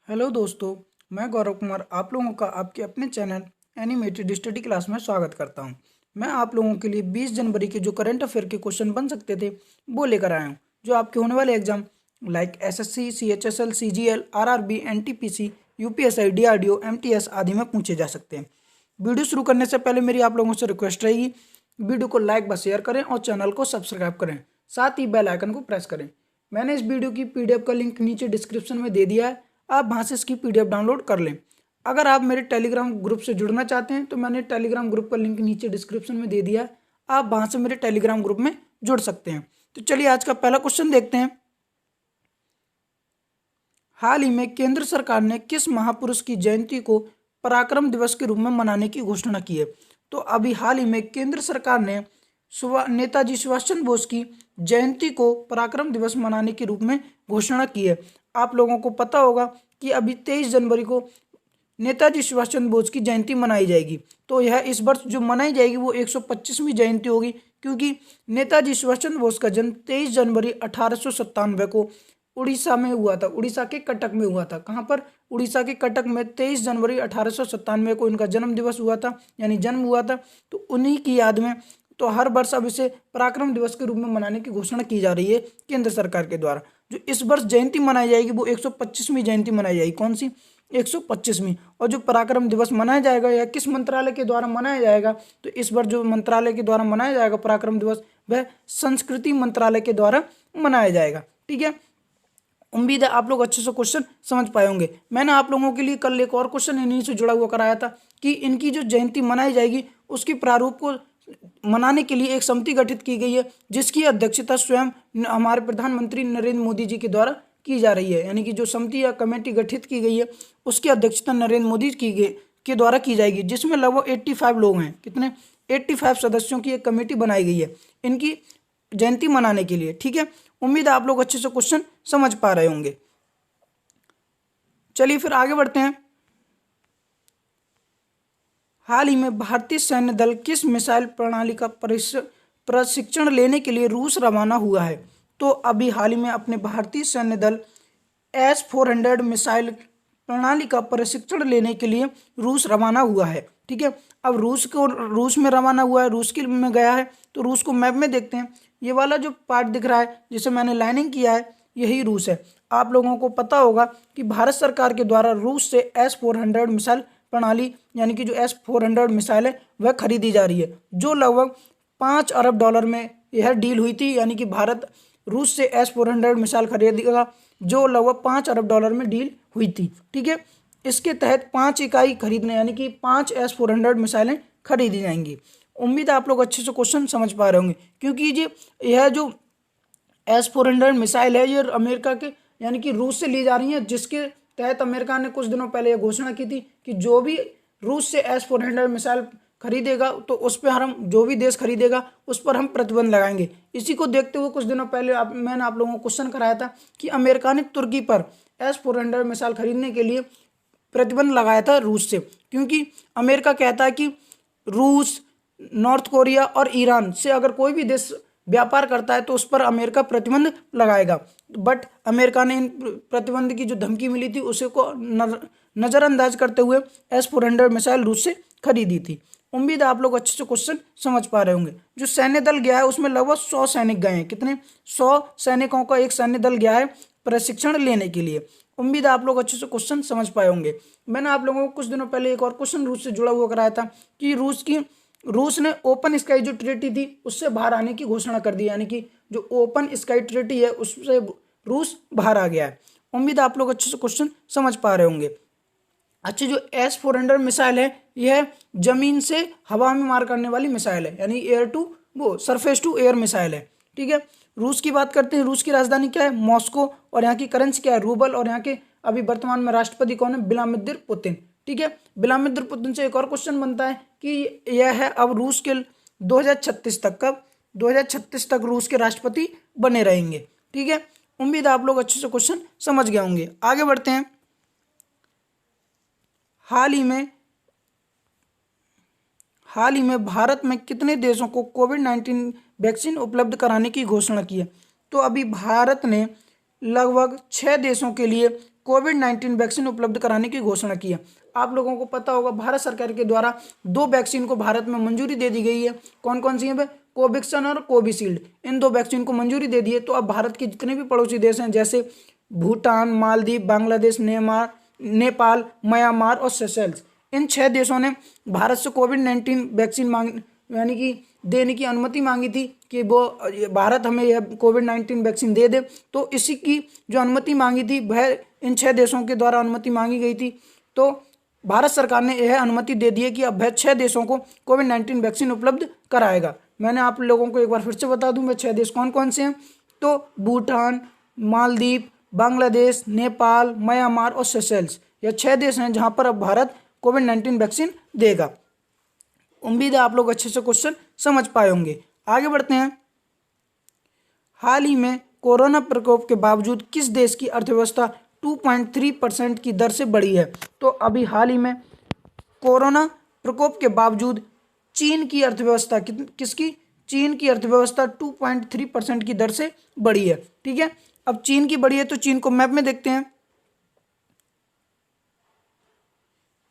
Hello दोस्तों, मैं गौरव कुमार आप लोगों का आपके अपने चैनल एनिमेटेड स्टडी क्लास में स्वागत करता हूं। मैं आप लोगों के लिए 20 जनवरी के जो करंट अफेयर के क्वेश्चन बन सकते थे वो लेकर आया हूं, जो आपके होने वाले exam like SSC, CHSL, CGL, RRB, NTPC, UPSI, DRDO, MTS आदि में पूछे जा सकते हैं। वीडियो शुरू करने से पहले मेरी आप लोगों से रिक्वेस्ट रहेगी, वीडियो को लाइक व शेयर करें और चैनल को सब्सक्राइब करें, साथ ही बेल आइकन को प्रेस करें। मैंने इस वीडियो की पीडीएफ का लिंक नीचे डिस्क्रिप्शन में दे दिया है, आप वहाँ से इसकी पीडीएफ डाउनलोड कर लें। अगर आप मेरे टेलीग्राम ग्रुप से जुड़ना चाहते हैं तो मैंने टेलीग्राम ग्रुप का लिंक नीचे डिस्क्रिप्शन में दे दिया है, आप वहाँ से मेरे टेलीग्राम ग्रुप में जुड़ सकते हैं। तो चलिए आज का पहला क्वेश्चन देखते हैं। हाल ही में केंद्र सरकार ने किस महापुरुष की जयंती को पराक्रम दिवस के रूप में मनाने की घोषणा की है? तो अभी हाल ही में केंद्र सरकार ने नेताजी सुभाष चंद्र बोस की जयंती को पराक्रम दिवस मनाने के रूप में घोषणा की है। आप लोगों को पता होगा कि अभी 23 जनवरी को नेताजी सुभाष चंद्र बोस की जयंती मनाई जाएगी। तो यह इस वर्ष जो मनाई जाएगी वो 125वीं जयंती होगी, क्योंकि नेताजी सुभाष चंद्र बोस का जन्म 23 जनवरी 1897 को उड़ीसा में हुआ था। उड़ीसा के कटक में हुआ था। कहाँ पर? उड़ीसा के कटक में 23 जनवरी 1897 को इनका जन्म दिवस हुआ था, यानी जन्म हुआ था। तो उन्हीं की याद में तो हर वर्ष अब इसे पराक्रम दिवस के रूप में मनाने की घोषणा की जा रही है केंद्र सरकार के द्वारा। जो इस वर्ष जयंती मनाई जाएगी वो 125वीं जयंती मनाई जाएगी। कौन सी? 125वीं। और जो पराक्रम दिवस मनाया जाएगा या किस मंत्रालय के द्वारा मनाया जाएगा? तो इस बार जो मंत्रालय के द्वारा मनाया जाएगा पराक्रम दिवस, वह संस्कृति मंत्रालय के द्वारा मनाया जाएगा। ठीक है, उम्मीद है आप लोग अच्छे से क्वेश्चन समझ पाए होंगे। मैंने आप लोगों के लिए कल एक और क्वेश्चन इन्हीं से जुड़ा हुआ कराया था कि इनकी जो जयंती मनाई जाएगी उसकी प्रारूप को मनाने के लिए एक समिति गठित की गई है, जिसकी अध्यक्षता स्वयं हमारे प्रधानमंत्री नरेंद्र मोदी जी के द्वारा की जा रही है। यानी कि जो समिति या कमेटी गठित की गई है उसकी अध्यक्षता नरेंद्र मोदी के द्वारा की जाएगी, जिसमें लगभग 85 लोग हैं। कितने? 85 सदस्यों की एक कमेटी बनाई गई है इनकी जयंती मनाने के लिए। ठीक है, उम्मीद है आप लोग अच्छे से क्वेश्चन समझ पा रहे होंगे। चलिए फिर आगे बढ़ते हैं। हाल ही में भारतीय सैन्य दल किस मिसाइल प्रणाली का प्रशिक्षण लेने के लिए रूस रवाना हुआ है? तो अभी हाल ही में अपने भारतीय सैन्य दल S-400 मिसाइल प्रणाली का प्रशिक्षण लेने के लिए रूस रवाना हुआ है। ठीक है, अब रूस में रवाना हुआ है, रूस के में गया है। तो रूस को मैप में देखते हैं। ये वाला जो पार्ट दिख रहा है जिसे मैंने लाइनिंग किया है, यही रूस है। आप लोगों को पता होगा कि भारत सरकार के द्वारा रूस से S-400 मिसाइल प्रणाली यानी कि जो S-400 मिसाइल है वह खरीदी जा रही है, जो लगभग 5 अरब डॉलर में यह डील हुई थी। यानी कि भारत रूस से S-400 मिसाइल खरीदेगा, जो लगभग 5 अरब डॉलर में डील हुई थी। ठीक है, इसके तहत 5 इकाई खरीदने यानी कि 5 S-400 मिसाइलें खरीदी जाएंगी। उम्मीद है आप लोग अच्छे से क्वेश्चन समझ पा रहे होंगे, क्योंकि यह जो S-400 मिसाइल है ये अमेरिका के यानी कि रूस से ली जा रही है, जिसके तहत अमेरिका ने कुछ दिनों पहले यह घोषणा की थी कि जो भी रूस से S-400 मिसाइल खरीदेगा तो उस पर हम जो भी देश खरीदेगा उस पर हम प्रतिबंध लगाएंगे। इसी को देखते हुए कुछ दिनों पहले मैंने आप लोगों को क्वेश्चन कराया था कि अमेरिका ने तुर्की पर S-400 मिसाइल खरीदने के लिए प्रतिबंध लगाया था रूस से, क्योंकि अमेरिका कहता है कि रूस, नॉर्थ कोरिया और ईरान से अगर कोई भी देश व्यापार करता है तो उस पर अमेरिका प्रतिबंध लगाएगा। बट अमेरिका ने इन प्रतिबंध की जो धमकी मिली थी उसे को नज़रअंदाज करते हुए S-400 मिसाइल रूस से खरीदी थी। उम्मीद है आप लोग अच्छे से क्वेश्चन समझ पा रहे होंगे। जो सैन्य दल गया है उसमें लगभग 100 सैनिक गए हैं। कितने? 100 सैनिकों का एक सैन्य दल गया है प्रशिक्षण लेने के लिए। उम्मीद है आप लोग अच्छे से क्वेश्चन समझ पाए होंगे। मैंने आप लोगों को कुछ दिनों पहले एक और क्वेश्चन रूस से जुड़ा हुआ कराया था कि रूस ने ओपन स्काई जो ट्रीटी थी उससे बाहर आने की घोषणा कर दी। यानी कि जो ओपन स्काई ट्रीटी है उससे रूस बाहर आ गया है। उम्मीद है आप लोग अच्छे से क्वेश्चन समझ पा रहे होंगे। अच्छी जो S-400 मिसाइल है यह जमीन से हवा में मार करने वाली मिसाइल है, यानी सरफेस टू एयर मिसाइल है। ठीक है, रूस की बात करते हैं। रूस की राजधानी क्या है? मॉस्को। और यहाँ की करेंसी क्या है? रूबल। और यहाँ के अभी वर्तमान में राष्ट्रपति कौन है? Vladimir Putin. ठीक है, व्लादिमीर पुतिन से एक और क्वेश्चन बनता है कि यह है अब रूस के 2036 तक, कब? 2036 तक रूस के राष्ट्रपति बने रहेंगे। ठीक है, उम्मीद है आप लोग अच्छे से क्वेश्चन समझ गए होंगे। आगे बढ़ते हैं। हाल ही में भारत में कितने देशों को कोविड-19 वैक्सीन उपलब्ध कराने की घोषणा की है? तो अभी भारत ने लगभग 6 देशों के लिए कोविड-19 वैक्सीन उपलब्ध कराने की घोषणा की है। आप लोगों को पता होगा भारत सरकार के द्वारा 2 वैक्सीन को भारत में मंजूरी दे दी गई है। कौन कौन सी है भाई? कोवैक्सीन और कोविशील्ड। इन 2 वैक्सीन को मंजूरी दे दी है। तो अब भारत के जितने भी पड़ोसी देश हैं जैसे भूटान, मालदीव, बांग्लादेश, नेपाल, म्यांमार और सेशेल्स, इन 6 देशों ने भारत से कोविड-19 वैक्सीन यानी कि देने की अनुमति मांगी थी कि वो भारत हमें यह कोविड-19 वैक्सीन दे दे। तो इसी की जो अनुमति मांगी थी वह इन 6 देशों के द्वारा अनुमति मांगी गई थी। तो भारत सरकार ने यह अनुमति दे दी है कि अब वह 6 देशों को कोविड-19 वैक्सीन उपलब्ध कराएगा। मैंने आप लोगों को एक बार फिर से बता दूं वह 6 देश कौन कौन से हैं। तो भूटान, मालदीव, बांग्लादेश, नेपाल, म्यांमार और सेशेल्स, यह 6 देश हैं जहां पर अब भारत कोविड-19 वैक्सीन देगा। उम्मीद है आप लोग अच्छे से क्वेश्चन समझ पाए होंगे। आगे बढ़ते हैं। हाल ही में कोरोना प्रकोप के बावजूद किस देश की अर्थव्यवस्था 2.3% की दर से बढ़ी है? तो अभी हाल ही में कोरोना प्रकोप के बावजूद चीन की अर्थव्यवस्था किसकी? चीन की अर्थव्यवस्था 2.3% की दर से बढ़ी है। ठीक है, अब चीन की बढ़ी है तो चीन को मैप में देखते हैं।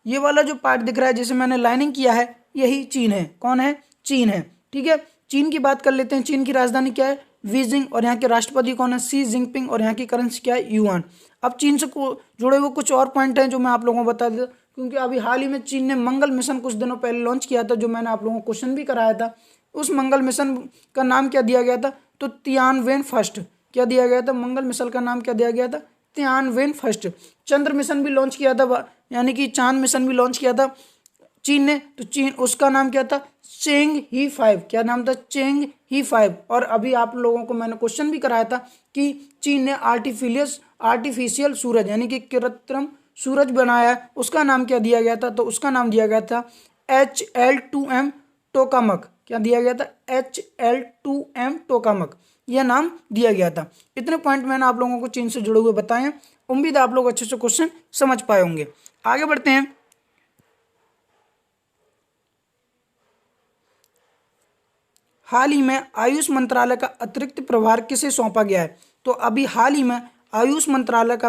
ये वाला जो पार्ट दिख रहा है जिसे मैंने लाइनिंग किया है यही चीन है। कौन है? चीन है। ठीक है, चीन की बात कर लेते हैं। चीन की राजधानी क्या है? बीजिंग। और यहाँ के राष्ट्रपति कौन है? Xi Jinping. और यहाँ की करेंसी क्या है? युआन। अब चीन से जुड़े हुए कुछ और पॉइंट हैं जो मैं आप लोगों को बता देता, क्योंकि अभी हाल ही में चीन ने मंगल मिशन कुछ दिनों पहले लॉन्च किया था, जो मैंने आप लोगों को क्वेश्चन भी कराया था। उस मंगल मिशन का नाम क्या दिया गया था? तो तियानवेन फर्स्ट। क्या दिया गया था? मंगल मिशन का नाम क्या दिया गया था? Tianwen first. चंद्र मिशन भी लॉन्च किया था, यानी कि चांद मिशन भी लॉन्च किया था चीन ने। तो चीन, उसका नाम क्या था? चेंग ही 5। क्या नाम था? चेंग ही 5। और अभी आप लोगों को मैंने क्वेश्चन भी कराया था कि चीन ने आर्टिफिशियल सूरज यानी कि कृत्रिम सूरज बनाया है, उसका नाम क्या दिया गया था? तो उसका नाम दिया गया था HL2M टोकामक। क्या दिया गया था? HL2M टोकामक, यह नाम दिया गया था। इतने पॉइंट मैंने आप लोगों को चीन से जुड़े हुए बताए हैं। उम्मीद है आप लोग अच्छे से क्वेश्चन समझ पाए होंगे। आगे बढ़ते हैं। हाल ही में आयुष मंत्रालय का अतिरिक्त प्रभार किसे सौंपा गया है? तो अभी हाल ही में आयुष मंत्रालय का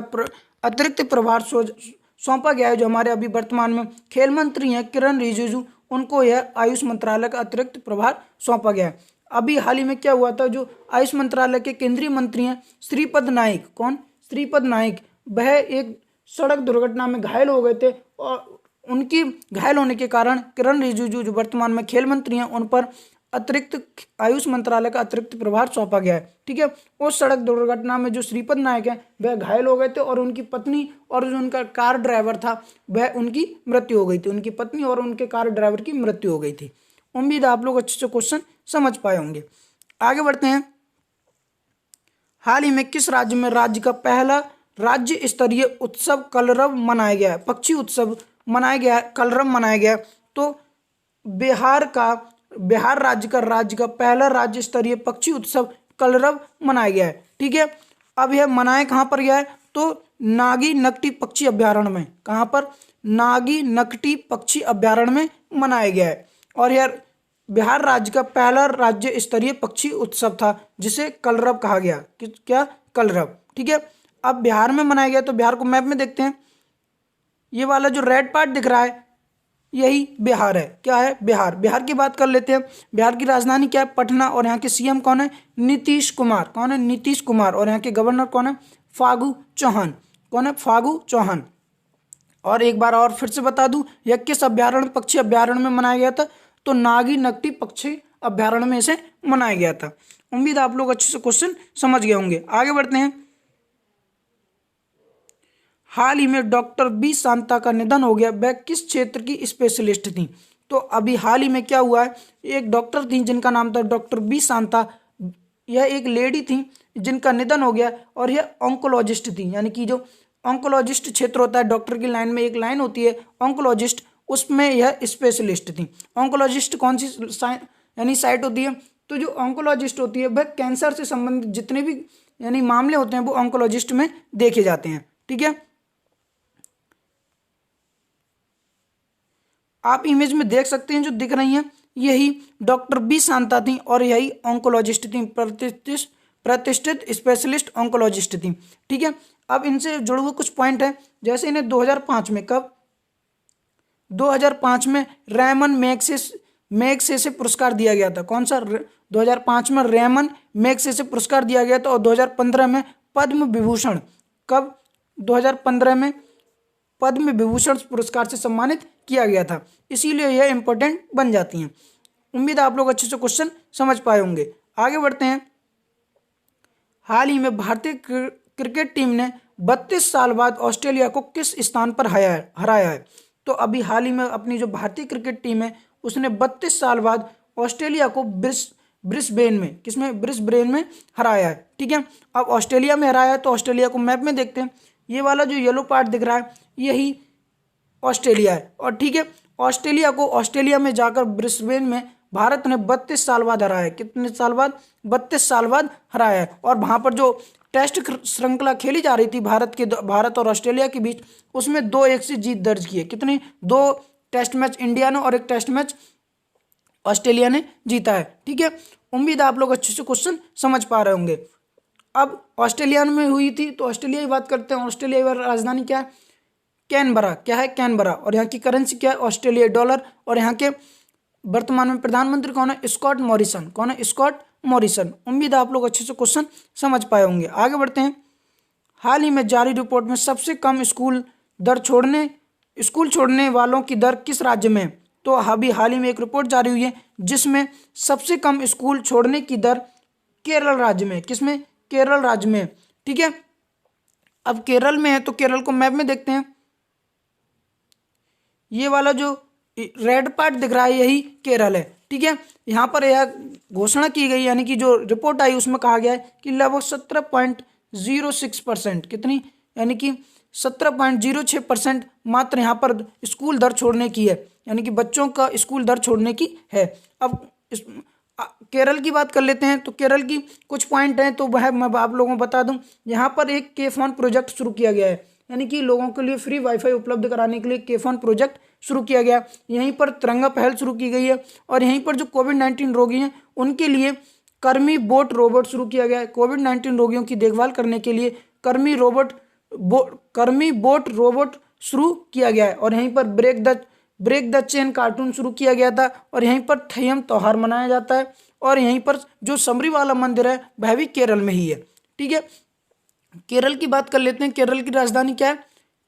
अतिरिक्त प्रभार सौंपा गया है। जो हमारे अभी वर्तमान में खेल मंत्री हैं किरण रिजिजू, उनको यह आयुष मंत्रालय का अतिरिक्त प्रभार सौंपा गया है। अभी हाल ही में क्या हुआ था? जो आयुष मंत्रालय के केंद्रीय मंत्री हैं श्रीपद नाइक। कौन? श्रीपद नाइक। वह एक सड़क दुर्घटना में घायल हो गए थे और उनकी घायल होने के कारण किरण रिजिजू जो वर्तमान में खेल मंत्री हैं उन पर अतिरिक्त आयुष मंत्रालय का अतिरिक्त प्रभार सौंपा गया है। ठीक है, उस सड़क दुर्घटना में जो श्रीपद नायक है वह घायल हो गए थे और उनकी पत्नी और जो उनका कार ड्राइवर था वह उनकी मृत्यु हो गई थी। उनकी पत्नी और उनके कार ड्राइवर की मृत्यु हो गई थी। उम्मीद है आप लोग अच्छे से क्वेश्चन समझ पाए होंगे। आगे बढ़ते हैं। हाल ही में किस राज्य में राज्य का पहला राज्य स्तरीय उत्सव कलरव मनाया गया है? पक्षी उत्सव मनाया गया है, कलरव मनाया गया। तो बिहार राज्य का पहला राज्य स्तरीय पक्षी उत्सव कलरव मनाया गया है। ठीक है, अब यह मनाया कहाँ पर गया है? तो नागी नकटी पक्षी अभ्यारण्य में। कहाँ पर? नागी नकटी पक्षी अभ्यारण्य में मनाया गया है। और यह बिहार राज्य का पहला राज्य स्तरीय पक्षी उत्सव था जिसे कलरव कहा गया। क्या? कलरव। ठीक है, अब बिहार में मनाया गया। तो बिहार को मैप में देखते हैं। ये वाला जो रेड पार्ट दिख रहा है यही बिहार है। क्या है? बिहार। बिहार की बात कर लेते हैं। बिहार की राजधानी क्या है? पटना। और यहाँ के सीएम कौन है? नीतीश कुमार। कौन है? नीतीश कुमार। और यहाँ के गवर्नर कौन है? फागू चौहान। कौन है? फागू चौहान। और एक बार और फिर से बता दूं, यह किस अभ्यारण्य पक्षी अभ्यारण्य में मनाया गया था? तो नागी नकटी पक्षी अभ्यारण्य में इसे मनाया गया था। उम्मीद आप लोग अच्छे से क्वेश्चन समझ गए होंगे। आगे बढ़ते हैं। हाल ही में डॉक्टर बी शांता का निधन हो गया। वह किस क्षेत्र की स्पेशलिस्ट थी? तो अभी हाल ही में क्या हुआ है? एक डॉक्टर थी जिनका नाम था डॉक्टर बी शांता। यह एक लेडी थी जिनका निधन हो गया और यह ऑन्कोलॉजिस्ट थी। यानी कि जो ऑन्कोलॉजिस्ट क्षेत्र होता है, डॉक्टर की लाइन में एक लाइन होती है ऑन्कोलॉजिस्ट, उसमें यह स्पेशलिस्ट थी। ऑन्कोलॉजिस्ट कौन सी यानी साइट होती है? तो जो ऑन्कोलॉजिस्ट होती है वह कैंसर से संबंधित जितने भी यानी मामले होते हैं वो ऑन्कोलॉजिस्ट में देखे जाते हैं। ठीक है, आप इमेज में देख सकते हैं जो दिख रही हैं यही डॉक्टर बी शांता थी और यही ऑन्कोलॉजिस्ट थी। प्रतिष्ठित स्पेशलिस्ट ऑन्कोलॉजिस्ट थी। ठीक है, अब इनसे जुड़े हुए कुछ पॉइंट हैं, जैसे इन्हें 2005 में, कब, 2005 में रेमन मैग्सेसे पुरस्कार दिया गया था। कौन सा? 2005 में रेमन मैग्सेसे पुरस्कार दिया गया था। और 2015 में पद्म विभूषण, कब, 2015 में पद्म विभूषण पुरस्कार से सम्मानित किया गया था। इसीलिए यह इंपॉर्टेंट बन जाती हैं। उम्मीद है आप लोग अच्छे से क्वेश्चन समझ पाए होंगे। आगे बढ़ते हैं। हाल ही में भारतीय क्रिकेट टीम ने 32 साल बाद ऑस्ट्रेलिया को किस स्थान पर हराया है? तो अभी हाल ही में अपनी जो भारतीय क्रिकेट टीम है उसने 32 साल बाद ऑस्ट्रेलिया को ब्रिस्बेन में, किसमें? ब्रिस्बेन में हराया है। ठीक है, अब ऑस्ट्रेलिया में हराया है तो ऑस्ट्रेलिया को मैप में देखते हैं। ये वाला जो येलो पार्ट दिख रहा है यही ऑस्ट्रेलिया है। और ठीक है, ऑस्ट्रेलिया को ऑस्ट्रेलिया में जाकर ब्रिस्बेन में भारत ने 32 साल बाद हराया है। कितने साल बाद? 32 साल बाद हराया है। और वहाँ पर जो टेस्ट श्रृंखला खेली जा रही थी भारत और ऑस्ट्रेलिया के बीच, उसमें 2-1 से जीत दर्ज की है। कितनी? 2 टेस्ट मैच इंडिया ने और 1 टेस्ट मैच ऑस्ट्रेलिया ने जीता है। ठीक है, उम्मीद है आप लोग अच्छे से क्वेश्चन समझ पा रहे होंगे। अब ऑस्ट्रेलिया में हुई थी तो ऑस्ट्रेलिया की बात करते हैं। ऑस्ट्रेलिया की राजधानी क्या है? कैनबरा। क्या है? कैनबरा। और यहाँ की करेंसी क्या है? Australia dollar. और यहाँ के वर्तमान में प्रधानमंत्री कौन है? Scott Morrison. कौन है? Scott Morrison. उम्मीद है आप लोग अच्छे से क्वेश्चन समझ पाए होंगे। आगे बढ़ते हैं। हाल ही में जारी रिपोर्ट में सबसे कम स्कूल छोड़ने वालों की दर किस राज्य में? तो अभी हाल ही में एक रिपोर्ट जारी हुई है जिसमें सबसे कम स्कूल छोड़ने की दर केरल राज्य में। किसमें? केरल राज्य में। ठीक है, अब केरल में है तो केरल को मैप में देखते हैं। ये वाला जो रेड पार्ट दिख रहा है यही केरल है। ठीक है, यहाँ पर यह घोषणा की गई, यानी कि जो रिपोर्ट आई उसमें कहा गया है कि लगभग 17.06%, कितनी, यानी कि 17.06% मात्र यहाँ पर स्कूल दर छोड़ने की है, यानी कि बच्चों का स्कूल दर छोड़ने की है। अब केरल की बात कर लेते हैं। तो केरल की कुछ पॉइंट हैं तो वह मैं आप लोगों को बता दूं। यहाँ पर एक के फोन प्रोजेक्ट शुरू किया गया है, यानी कि लोगों के लिए फ्री वाईफाई उपलब्ध कराने के लिए के फोन प्रोजेक्ट शुरू किया गया। यहीं पर तिरंगा पहल शुरू की गई है। और यहीं पर जो कोविड-19 रोगी हैं उनके लिए कर्मी बोट रोबोट शुरू किया गया है। कोविड-19 रोगियों की देखभाल करने के लिए कर्मी बोट रोबोट शुरू किया गया है। और यहीं पर ब्रेक द चेन कार्टून शुरू किया गया था। और यहीं पर थयम त्योहार मनाया जाता है। और यहीं पर जो सबरीवाला मंदिर है वह भी केरल में ही है। ठीक है, केरल की बात कर लेते हैं। केरल की राजधानी क्या है?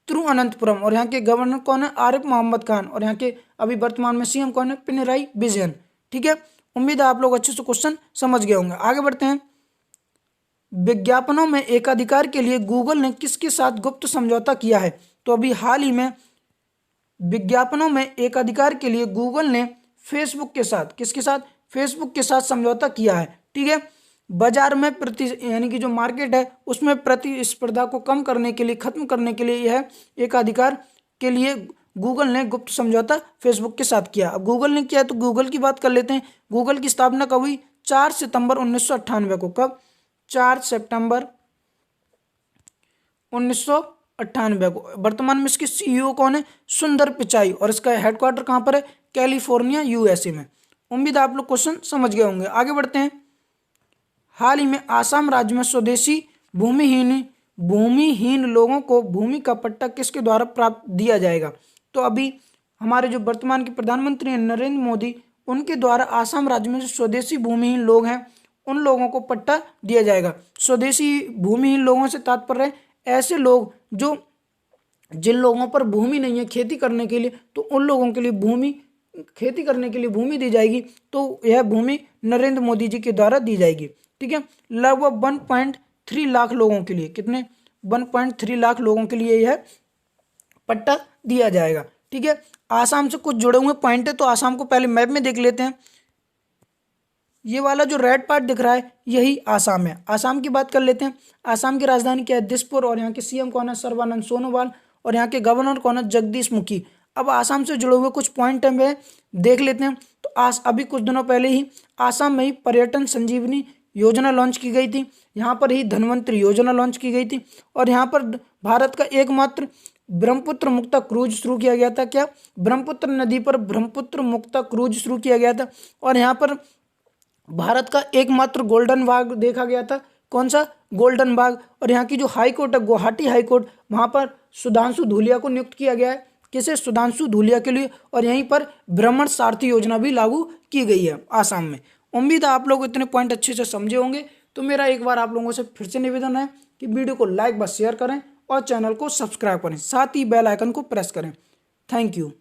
तिरुवनंतपुरम। और यहाँ के गवर्नर कौन है? आरिफ मोहम्मद खान। और यहाँ के अभी वर्तमान में सीएम कौन है? पिनराई विजयन। ठीक है, उम्मीद है आप लोग अच्छे से क्वेश्चन समझ गए होंगे। आगे बढ़ते हैं। विज्ञापनों में एकाधिकार के लिए गूगल ने किसके साथ गुप्त समझौता किया है? तो अभी हाल ही में विज्ञापनों में एकाधिकार के लिए गूगल ने फेसबुक के साथ, किसके साथ? फेसबुक के साथ समझौता किया है। ठीक है, बाजार में यानी कि जो मार्केट है उसमें प्रतिस्पर्धा को कम करने के लिए, खत्म करने के लिए यह एकाधिकार के लिए गूगल ने गुप्त समझौता फेसबुक के साथ किया। अब गूगल ने किया तो गूगल की बात कर लेते हैं। गूगल की स्थापना कब हुई? 4 सितंबर 1998 को। कब? 4 सितंबर 1998 को। वर्तमान में इसके सीईओ कौन है? सुंदर पिचाई। और इसका हेडक्वार्टर कहाँ पर है? कैलिफोर्निया, यूएसए में। उम्मीद है आप लोग क्वेश्चन समझ गए होंगे। आगे बढ़ते हैं। हाल ही में आसाम राज्य में स्वदेशी भूमिहीन लोगों को भूमि का पट्टा किसके द्वारा प्राप्त दिया जाएगा? तो अभी हमारे जो वर्तमान के प्रधानमंत्री हैं नरेंद्र मोदी, उनके द्वारा आसाम राज्य में जो स्वदेशी भूमिहीन लोग हैं उन लोगों को पट्टा दिया जाएगा। स्वदेशी भूमिहीन लोगों से तात्पर्य है ऐसे लोग जिन लोगों पर भूमि नहीं है खेती करने के लिए, तो उन लोगों के लिए खेती करने के लिए भूमि दी जाएगी। तो यह भूमि नरेंद्र मोदी जी के द्वारा दी जाएगी। ठीक है, लगभग 1.3 लाख लोगों के लिए, कितने? 1.3 लाख लोगों के लिए यह पट्टा दिया जाएगा। ठीक है, आसाम से कुछ जुड़े हुए पॉइंट है तो आसाम को पहले मैप में देख लेते हैं। ये वाला जो रेड पार्ट दिख रहा है यही आसाम है। आसाम की बात कर लेते हैं। आसाम की राजधानी क्या है? दिसपुर। और यहाँ के सीएम कौन है? सर्बानंद सोनोवाल। और यहाँ के गवर्नर कौन है? जगदीश मुखी। अब आसाम से जुड़े हुए कुछ पॉइंट हैं देख लेते हैं। तो अभी कुछ दिनों पहले ही आसाम में ही पर्यटन संजीवनी योजना लॉन्च की गई थी। यहाँ पर ही धनवंतरी योजना लॉन्च की गई थी। और यहाँ पर भारत का एकमात्र ब्रह्मपुत्र मुक्ता क्रूज शुरू किया गया था। क्या? ब्रह्मपुत्र नदी पर ब्रह्मपुत्र मुक्ता क्रूज शुरू किया गया था। और यहाँ पर भारत का एकमात्र गोल्डन वाघ देखा गया था। कौन सा, गोल्डन बाग। और यहाँ की जो हाई कोर्ट है गुवाहाटी हाई कोर्ट, वहाँ पर सुधांशु धूलिया को नियुक्त किया गया है। किसे, सुधांशु धूलिया के लिए। और यहीं पर भ्रमण सारथी योजना भी लागू की गई है आसाम में। उम्मीद है आप लोग इतने पॉइंट अच्छे से समझे होंगे। तो मेरा एक बार आप लोगों से फिर से निवेदन है कि वीडियो को लाइक व शेयर करें और चैनल को सब्सक्राइब करें, साथ ही बेल आइकन को प्रेस करें। Thank you.